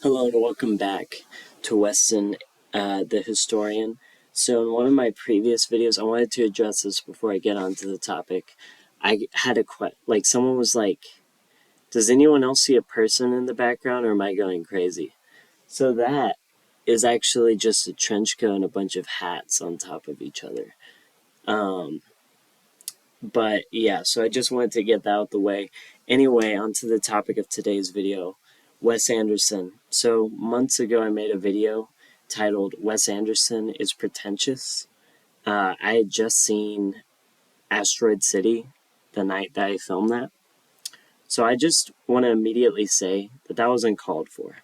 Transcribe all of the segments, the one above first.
Hello and welcome back to Weston, the historian. So in one of my previous videos, I wanted to address this before I get onto the topic. I had a someone was like, does anyone else see a person in the background or am I going crazy? So that is actually just a trench coat and a bunch of hats on top of each other. Um, but yeah, so I just wanted to get that out the way. Anyway, onto the topic of today's video. Wes Anderson. So months ago, I made a video titled "Wes Anderson is Pretentious." I had just seen Asteroid City the night that I filmed that, so I just want to immediately say that that was uncalled for.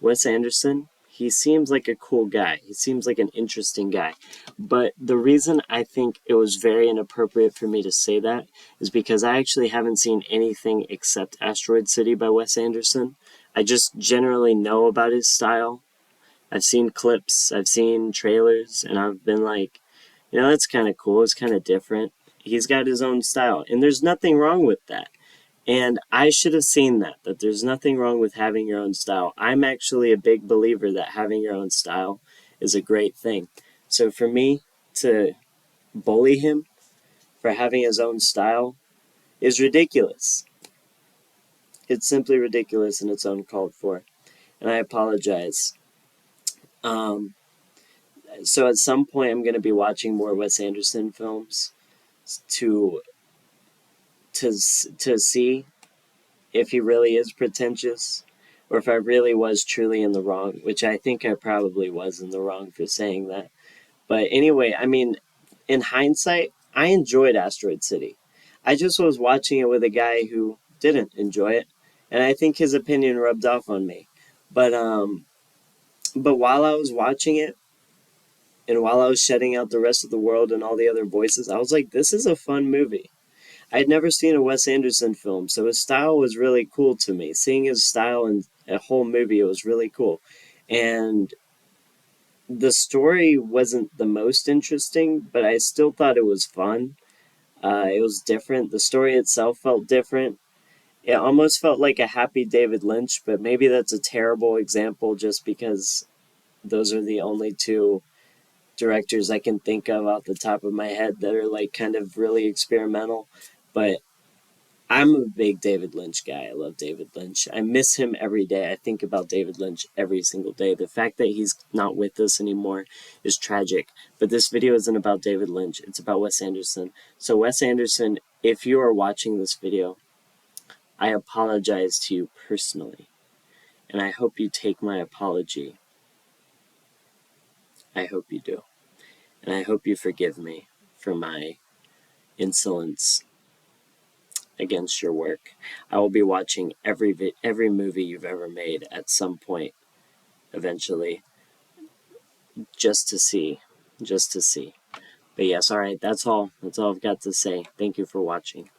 Wes Anderson, he seems like a cool guy. He seems like an interesting guy. But the reason I think it was very inappropriate for me to say that is because I actually haven't seen anything except Asteroid City by Wes Anderson. I just generally know about his style. I've seen clips, I've seen trailers, and I've been like, that's kind of cool. It's kind of different. He's got his own style, and there's nothing wrong with that. And I should have seen that there's nothing wrong with having your own style. I'm actually a big believer that having your own style is a great thing. So for me to bully him for having his own style is ridiculous. It's simply ridiculous and it's uncalled for. And I apologize. Um, so at some point, I'm going to be watching more Wes Anderson films to to see if he really is pretentious or if I really was truly in the wrong, which I think I probably was in the wrong for saying that. But anyway, I mean, in hindsight, I enjoyed Asteroid City. I just was watching it with a guy who didn't enjoy it, and I think his opinion rubbed off on me. But but while I was watching it, and while I was shutting out the rest of the world and all the other voices, I was like, this is a fun movie. I had never seen a Wes Anderson film, so his style was really cool to me. Seeing his style in a whole movie, it was really cool. And the story wasn't the most interesting, but I still thought it was fun. It was different. The story itself felt different. It almost felt like a happy David Lynch, but maybe that's a terrible example just because those are the only two directors I can think of off the top of my head that are like kind of really experimental. But I'm a big David Lynch guy. I love David Lynch. I miss him every day. I think about David Lynch every single day. The fact that he's not with us anymore is tragic. But this video isn't about David Lynch. It's about Wes Anderson. So Wes Anderson, if you are watching this video, I apologize to you personally. And I hope you take my apology. I hope you do. And I hope you forgive me for my insolence against your work. I will be watching every movie you've ever made at some point eventually, just to see, just to see. But yes, all right, that's all. That's all I've got to say. Thank you for watching.